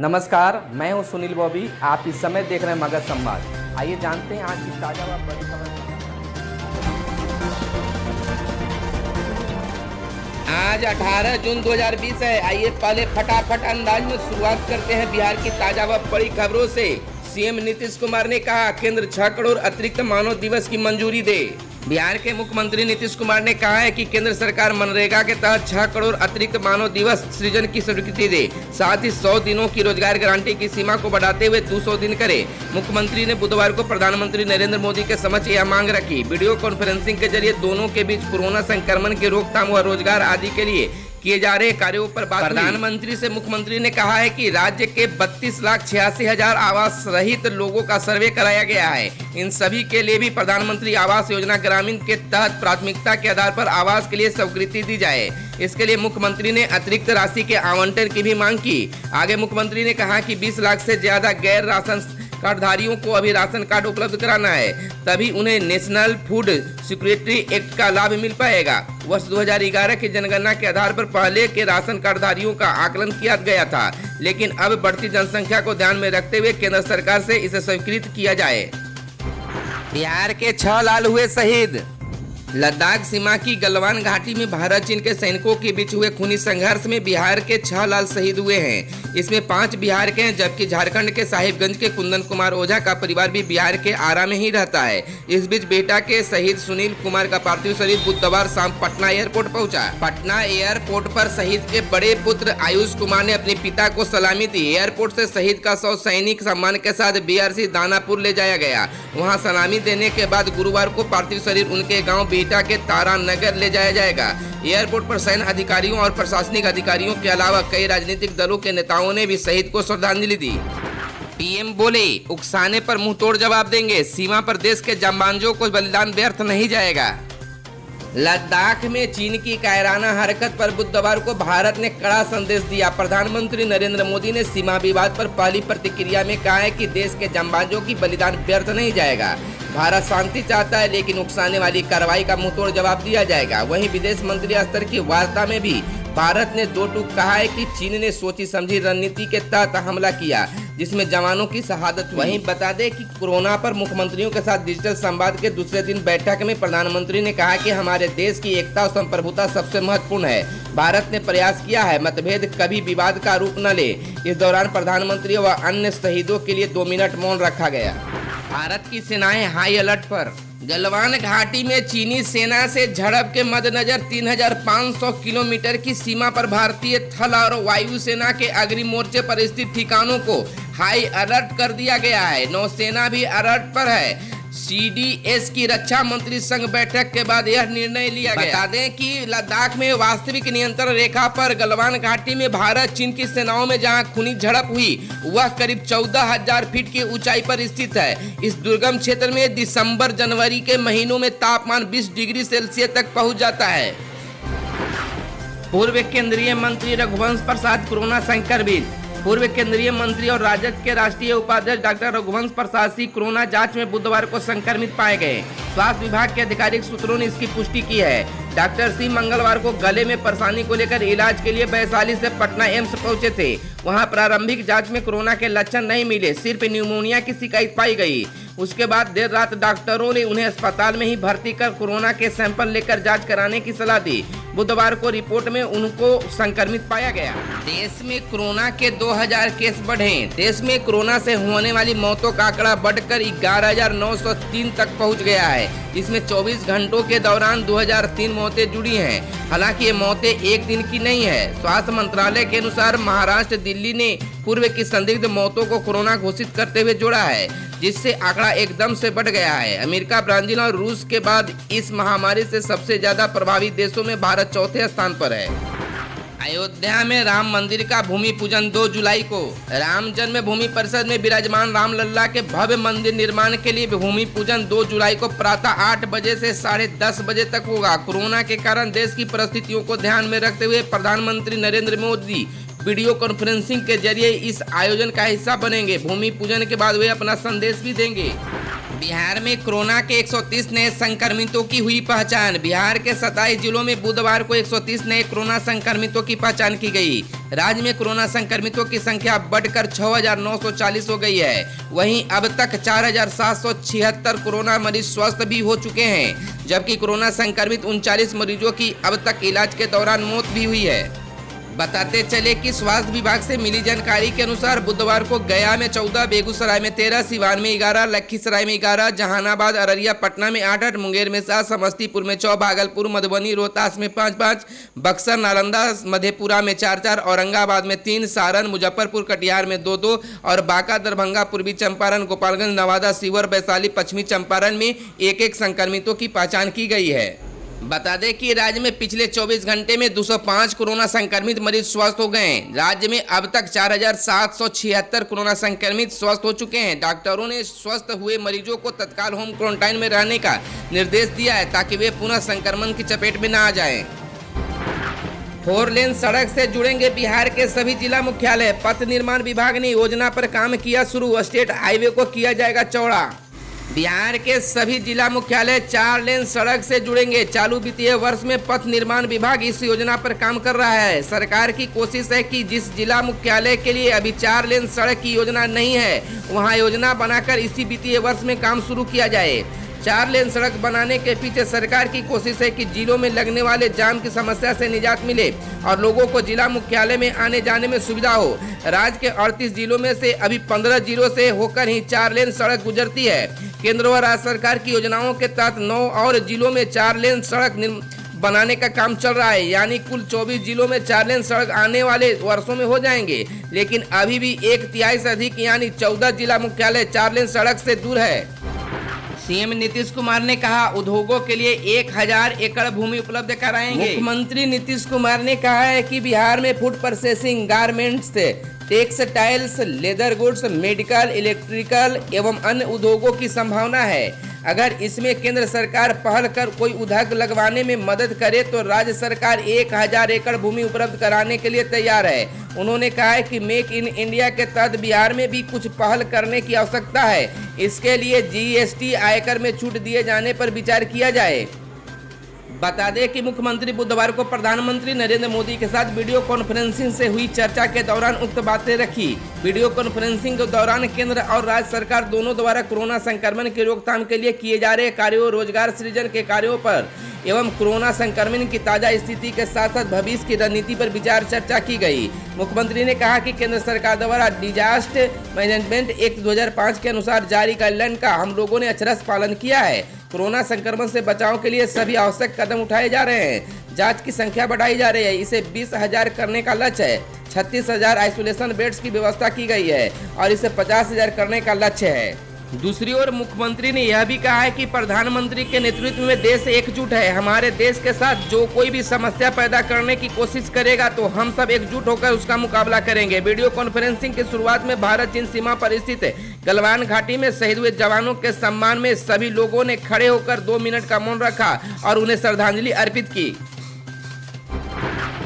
नमस्कार, मैं हूं सुनील बॉबी। आप इस समय देख रहे हैं मगध संवाद। आइए जानते हैं आज की ताजा व बड़ी खबर। आज 18 जून 2020 है। आइए पहले फटाफट अंदाज में शुरुआत करते हैं बिहार की ताजा व बड़ी खबरों से। सीएम नीतीश कुमार ने कहा केंद्र 6 करोड़ अतिरिक्त मानव दिवस की मंजूरी दे। बिहार के मुख्यमंत्री नीतीश कुमार ने कहा है कि केंद्र सरकार मनरेगा के तहत 6 करोड़ अतिरिक्त मानव दिवस सृजन की स्वीकृति दे, साथ ही 100 दिनों की रोजगार गारंटी की सीमा को बढ़ाते हुए 200 दिन करे। मुख्यमंत्री ने बुधवार को प्रधानमंत्री नरेंद्र मोदी के समक्ष यह मांग रखी। वीडियो कॉन्फ्रेंसिंग के जरिए दोनों के बीच कोरोना संक्रमण की रोकथाम व रोजगार आदि के लिए किए जा रहे कार्यों पर बात। प्रधानमंत्री से मुख्यमंत्री ने कहा है कि राज्य के 32,86,000 आवास रहित लोगों का सर्वे कराया गया है। इन सभी के लिए भी प्रधानमंत्री आवास योजना ग्रामीण के तहत प्राथमिकता के आधार पर आवास के लिए स्वीकृति दी जाए। इसके लिए मुख्यमंत्री ने अतिरिक्त राशि के आवंटन की भी मांग की। आगे मुख्यमंत्री ने कहा कि 20 लाख से ज्यादा गैर राशन कार्डधारियों को अभी राशन कार्ड उपलब्ध कराना है, तभी उन्हें नेशनल फूड सिक्योरिटी एक्ट का लाभ मिल पाएगा। वर्ष 2011 की जनगणना के आधार पर पहले के राशन कार्डधारियों का आकलन किया गया था, लेकिन अब बढ़ती जनसंख्या को ध्यान में रखते हुए केंद्र सरकार से इसे स्वीकृत किया जाए। बिहार के 6 लाल हुए शहीद। लद्दाख सीमा की गलवान घाटी में भारत चीन के सैनिकों के बीच हुए खूनी संघर्ष में बिहार के 6 लाल शहीद हुए हैं। इसमें 5 बिहार के हैं, जबकि झारखंड के साहिबगंज के कुंदन कुमार ओझा का परिवार भी बिहार के आरा में ही रहता है। इस बीच बेटा के शहीद सुनील कुमार का पार्थिव शरीर बुधवार शाम पटना एयरपोर्ट पहुंचा। पटना एयरपोर्ट पर शहीद के बड़े पुत्र आयुष कुमार ने अपने पिता को सलामी दी। एयरपोर्ट से शहीद का शव सैनिक सम्मान के साथ BRC दानापुर ले जाया गया। वहाँ सलामी देने के बाद गुरुवार को पार्थिव शरीर उनके गाँव बेटा के तारा नगर ले जाया जाएगा। एयरपोर्ट पर सैन्य अधिकारियों और प्रशासनिक अधिकारियों के अलावा कई राजनीतिक दलों के नेताओं ने भी शहीद को श्रद्धांजलि दी। पीएम बोले उकसाने पर मुंहतोड़ जवाब देंगे, सीमा पर देश के जांबाजों को बलिदान व्यर्थ नहीं जाएगा। लद्दाख में चीन की कायराना हरकत पर बुधवार को भारत ने कड़ा संदेश दिया। प्रधानमंत्री नरेंद्र मोदी ने सीमा विवाद पर पहली प्रतिक्रिया में कहा है कि देश के जांबाजों की बलिदान व्यर्थ नहीं जाएगा। भारत शांति चाहता है, लेकिन उकसाने वाली कार्रवाई का मुंहतोड़ जवाब दिया जाएगा। वहीं विदेश मंत्री स्तर की वार्ता में भी भारत ने दो टूक कहा है कि चीन ने सोची समझी रणनीति के तहत हमला किया, जिसमें जवानों की शहादत हुई। वहीं बता दें कि कोरोना पर मुख्यमंत्रियों के साथ डिजिटल संवाद के दूसरे दिन बैठक में प्रधानमंत्री ने कहा कि हमारे देश की एकता और संप्रभुता सबसे महत्वपूर्ण है। भारत ने प्रयास किया है मतभेद कभी विवाद का रूप न ले। इस दौरान प्रधानमंत्री व अन्य शहीदों के लिए 2 मिनट मौन रखा गया। भारत की सेनाएं हाई अलर्ट पर। गलवान घाटी में चीनी सेना से झड़प के मद्देनजर 3,500 किलोमीटर की सीमा पर भारतीय थल और वायु सेना के अग्रिम मोर्चे पर स्थित ठिकानों को हाई अलर्ट कर दिया गया है। नौसेना भी अलर्ट पर है। CDS की रक्षा मंत्री संघ बैठक के बाद यह निर्णय लिया गया। बता दें कि लद्दाख में वास्तविक नियंत्रण रेखा पर गलवान घाटी में भारत चीन की सेनाओं में जहां खूनी झड़प हुई, वह करीब 14,000 फीट की ऊंचाई पर स्थित है। इस दुर्गम क्षेत्र में दिसंबर जनवरी के महीनों में तापमान 20 डिग्री सेल्सियस तक पहुंच जाता है। पूर्व केंद्रीय मंत्री रघुवंश प्रसाद कोरोना संक्रमित। पूर्व केंद्रीय मंत्री और राजद के राष्ट्रीय उपाध्यक्ष डॉक्टर रघुवंश प्रसाद सिंह कोरोना जांच में बुधवार को संक्रमित पाए गए। स्वास्थ्य विभाग के आधिकारिक सूत्रों ने इसकी पुष्टि की है। डॉक्टर सिंह मंगलवार को गले में परेशानी को लेकर इलाज के लिए वैशाली से पटना एम्स पहुंचे थे। वहां प्रारंभिक जांच में कोरोना के लक्षण नहीं मिले, सिर्फ न्यूमोनिया की शिकायत पाई गई। उसके बाद देर रात डॉक्टरों ने उन्हें अस्पताल में ही भर्ती कर कोरोना के सैंपल लेकर जांच कराने की सलाह दी। बुधवार को रिपोर्ट में उनको संक्रमित पाया गया। देश में कोरोना के 2,000 केस बढ़े। देश में कोरोना से होने वाली मौतों का आंकड़ा बढ़कर 11,903 तक पहुंच गया है। इसमें 24 घंटों के दौरान 2,003 मौतें जुड़ी हैं। हालांकि ये मौतें एक दिन की नहीं है। स्वास्थ्य मंत्रालय के अनुसार महाराष्ट्र, दिल्ली ने पूर्व की संदिग्ध मौतों को कोरोना घोषित करते हुए जोड़ा है, जिससे आंकड़ा एकदम से बढ़ गया है। अमेरिका, ब्राजील और रूस के बाद इस महामारी से सबसे ज्यादा प्रभावित देशों में भारत चौथे स्थान पर है। अयोध्या में राम मंदिर का भूमि पूजन 2 जुलाई को। राम जन्मभूमि परिषद में विराजमान रामलल्ला के भव्य मंदिर निर्माण के लिए भूमि पूजन 2 जुलाई को प्रातः 8 बजे से 10:30 बजे तक होगा। कोरोना के कारण देश की परिस्थितियों को ध्यान में रखते हुए प्रधानमंत्री नरेंद्र मोदी वीडियो कॉन्फ्रेंसिंग के जरिए इस आयोजन का हिस्सा बनेंगे। भूमि पूजन के बाद वे अपना संदेश भी देंगे। बिहार में कोरोना के 130 नए संक्रमितों की हुई पहचान। बिहार के 27 जिलों में बुधवार को 130 नए कोरोना संक्रमितों की पहचान की गई। राज्य में कोरोना संक्रमितों की संख्या बढ़कर 6,940 हो गई है। वहीं अब तक 4,776 कोरोना मरीज स्वस्थ भी हो चुके हैं, जबकि कोरोना संक्रमित 39 मरीजों की अब तक इलाज के दौरान मौत भी हुई है। बताते चले कि स्वास्थ्य विभाग से मिली जानकारी के अनुसार बुधवार को गया में 14, बेगूसराय में 13, सिवान में 11, लखीसराय में 11, जहानाबाद, अररिया, पटना में 8, मुंगेर में 7, समस्तीपुर में 6, भागलपुर, मधुबनी, रोहतास में 5, बक्सर, नालंदा, मधेपुरा में 4, औरंगाबाद में 3, सारण, मुजफ्फरपुर, कटिहार में 2 और बांका, दरभंगा, पूर्वी चंपारण, गोपालगंज, नवादा, शिवहर, वैशाली, पश्चिमी चंपारण में 1 संक्रमितों की पहचान की गई है। बता दें कि राज्य में पिछले 24 घंटे में 205 कोरोना संक्रमित मरीज स्वस्थ हो गए हैं। राज्य में अब तक 4,776 कोरोना संक्रमित स्वस्थ हो चुके हैं। डॉक्टरों ने स्वस्थ हुए मरीजों को तत्काल होम क्वारंटाइन में रहने का निर्देश दिया है, ताकि वे पुनः संक्रमण की चपेट में न आ जाएं। 4 लेन सड़क से जुड़ेंगे बिहार के सभी जिला मुख्यालय। पथ निर्माण विभाग ने योजना पर काम किया शुरू। स्टेट हाईवे को किया जाएगा चौड़ा। बिहार के सभी जिला मुख्यालय 4 लेन सड़क से जुड़ेंगे। चालू वित्तीय वर्ष में पथ निर्माण विभाग इस योजना पर काम कर रहा है। सरकार की कोशिश है कि जिस जिला मुख्यालय के लिए अभी 4 लेन सड़क की योजना नहीं है, वहां योजना बनाकर इसी वित्तीय वर्ष में काम शुरू किया जाए। 4 लेन सड़क बनाने के पीछे सरकार की कोशिश है कि जिलों में लगने वाले जाम की समस्या से निजात मिले और लोगों को जिला मुख्यालय में आने जाने में सुविधा हो। राज्य के 38 जिलों में से अभी 15 जिलों से होकर ही 4 लेन सड़क गुजरती है। केंद्र व राज्य सरकार की योजनाओं के तहत 9 और जिलों में 4 लेन सड़क बनाने का काम चल रहा है, यानी कुल 24 जिलों में 4 लेन सड़क आने वाले वर्षों में हो जाएंगे। लेकिन अभी भी 1/3 से अधिक यानी 14 जिला मुख्यालय 4 लेन सड़क से दूर है। सीएम नीतीश कुमार ने कहा, उद्योगों के लिए 1000 एकड़ भूमि उपलब्ध कराएंगे। मुख्यमंत्री नीतीश कुमार ने कहा है कि बिहार में food processing, garments, textiles, leather goods, medical, electrical एवं अन्य उद्योगों की संभावना है। अगर इसमें केंद्र सरकार पहल कर कोई उद्योग लगवाने में मदद करे तो राज्य सरकार 1000 एकड़ भूमि उपलब्ध कराने के लिए तैयार है। उन्होंने कहा है कि मेक इन इंडिया के तहत बिहार में भी कुछ पहल करने की आवश्यकता है। इसके लिए जीएसटी, आयकर में छूट दिए जाने पर विचार किया जाए। बता दें कि मुख्यमंत्री बुधवार को प्रधानमंत्री नरेंद्र मोदी के साथ वीडियो कॉन्फ्रेंसिंग से हुई चर्चा के दौरान उक्त बातें रखी। वीडियो कॉन्फ्रेंसिंग के दौरान केंद्र और राज्य सरकार दोनों द्वारा कोरोना संक्रमण की रोकथाम के लिए किए जा रहे कार्यों, रोजगार सृजन के कार्यों पर एवं कोरोना संक्रमण की ताजा स्थिति के साथ साथ भविष्य की रणनीति पर विचार चर्चा की गई। मुख्यमंत्री ने कहा कि केंद्र सरकार द्वारा डिजास्टर मैनेजमेंट एक्ट 2005 के अनुसार जारी गाइडलाइन का हम लोगों ने अक्षरशः पालन किया है। कोरोना संक्रमण से बचाव के लिए सभी आवश्यक कदम उठाए जा रहे हैं। जांच की संख्या बढ़ाई जा रही है। इसे 20,000 करने का लक्ष्य है। 36,000 आइसोलेशन बेड्स की व्यवस्था की गई है और इसे 50,000 करने का लक्ष्य है। दूसरी ओर मुख्यमंत्री ने यह भी कहा है कि प्रधानमंत्री के नेतृत्व में देश एकजुट है। हमारे देश के साथ जो कोई भी समस्या पैदा करने की कोशिश करेगा तो हम सब एकजुट होकर उसका मुकाबला करेंगे। वीडियो कॉन्फ्रेंसिंग की शुरुआत में भारत चीन सीमा पर स्थित गलवान घाटी में शहीद हुए जवानों के सम्मान में सभी लोगों ने खड़े होकर 2 मिनट का मौन रखा और उन्हें श्रद्धांजलि अर्पित की।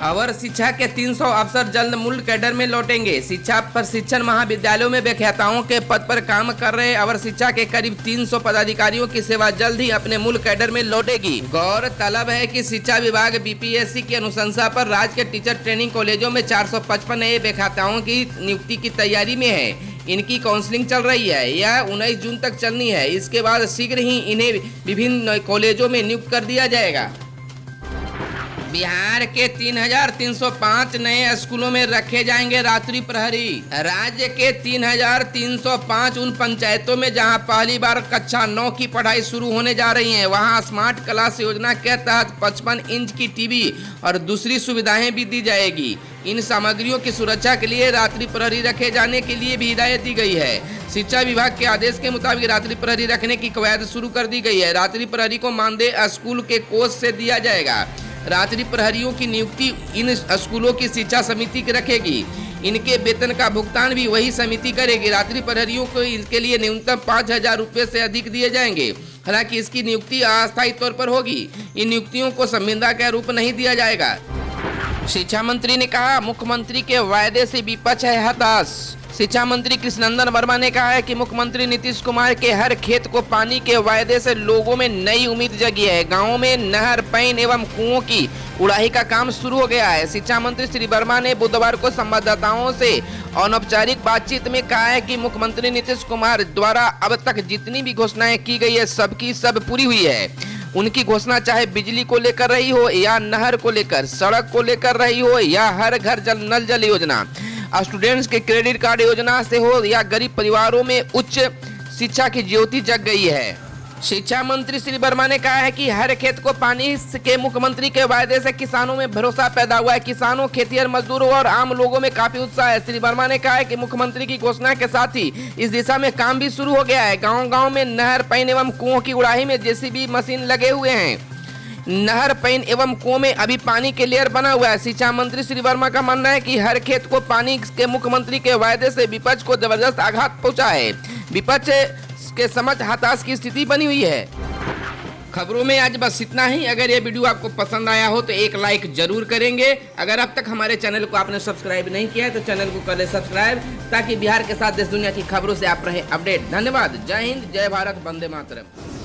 अवर शिक्षा के 300 अफसर जल्द मूल कैडर में लौटेंगे। शिक्षा प्रशिक्षण महाविद्यालयों में व्याख्याताओं के पद पर काम कर रहे अवर शिक्षा के करीब 300 पदाधिकारियों की सेवा जल्द ही अपने मूल कैडर में लौटेगी। गौरतलब है कि शिक्षा विभाग बीपीएससी की अनुशंसा पर राज्य के टीचर ट्रेनिंग कॉलेजों में 455 नए व्याख्याताओं की नियुक्ति की तैयारी में है। इनकी काउंसलिंग चल रही है। यह 19 जून तक चलनी है। इसके बाद शीघ्र ही इन्हें विभिन्न कॉलेजों में नियुक्त कर दिया जाएगा। बिहार के 3,305 नए स्कूलों में रखे जाएंगे रात्रि प्रहरी। राज्य के 3,305 उन पंचायतों में जहां पहली बार कक्षा 9 की पढ़ाई शुरू होने जा रही है, वहां स्मार्ट क्लास योजना के तहत 55 इंच की टीवी और दूसरी सुविधाएं भी दी जाएगी। इन सामग्रियों की सुरक्षा के लिए रात्रि प्रहरी रखे जाने के लिए भी हिदायत दी गई है। शिक्षा विभाग के आदेश के मुताबिक रात्रि प्रहरी रखने की कवायद शुरू कर दी गई है। रात्रि प्रहरी को मानदेय स्कूल के कोष से दिया जाएगा। रात्रि प्रहरियों की नियुक्ति इन स्कूलों की शिक्षा समिति की रखेगी। इनके वेतन का भुगतान भी वही समिति करेगी। रात्रि प्रहरियों को इसके लिए न्यूनतम 5,000 रुपये से अधिक दिए जाएंगे। हालांकि इसकी नियुक्ति अस्थायी तौर पर होगी। इन नियुक्तियों को संविदा का रूप नहीं दिया जाएगा। शिक्षा मंत्री ने कहा, मुख्यमंत्री के वायदे से विपक्ष है हताश। शिक्षा मंत्री कृष्णनंदन वर्मा ने कहा है कि मुख्यमंत्री नीतीश कुमार के हर खेत को पानी के वायदे से लोगों में नई उम्मीद जगी है। गाँव में नहर, पैन एवं कुओं की उड़ाही का काम शुरू हो गया है। शिक्षा मंत्री श्री वर्मा ने बुधवार को संवाददाताओं से अनौपचारिक बातचीत में कहा है कि मुख्यमंत्री नीतीश कुमार द्वारा अब तक जितनी भी घोषणाएं की गई है सबकी सब पूरी हुई है। उनकी घोषणा चाहे बिजली को लेकर रही हो या नहर को लेकर, सड़क को लेकर रही हो या हर घर नल जल योजना, स्टूडेंट्स के क्रेडिट कार्ड योजना से हो या गरीब परिवारों में उच्च शिक्षा की ज्योति जग गई है। शिक्षा मंत्री श्री वर्मा ने कहा है कि हर खेत को पानी के मुख्यमंत्री के वायदे से किसानों में भरोसा पैदा हुआ है। किसानों, खेतिहर मजदूरों और आम लोगों में काफी उत्साह है। श्री वर्मा ने कहा है कि मुख्यमंत्री की घोषणा के साथ ही इस दिशा में काम भी शुरू हो गया है। गाँव-गाँव में नहर, पैन एवं कुओं की उड़ाही में जेसीबी मशीन लगे हुए हैं। नहर, पैन एवं कुओं में अभी पानी के लेयर बना हुआ है। शिक्षा मंत्री श्री वर्मा का मानना है कि हर खेत को पानी के मुख्यमंत्री के वायदे से विपक्ष को जबरदस्त आघात पहुंचा है। विपक्ष के समझ हताश की स्थिति बनी हुई है। खबरों में आज बस इतना ही। अगर ये वीडियो आपको पसंद आया हो तो एक लाइक जरूर करेंगे। अगर अब तक हमारे चैनल को आपने सब्सक्राइब नहीं किया है तो चैनल को कर ले सब्सक्राइब, ताकि बिहार के साथ देश दुनिया की खबरों से आप रहे अपडेट। धन्यवाद। जय हिंद, जय भारत, वंदे मातरम।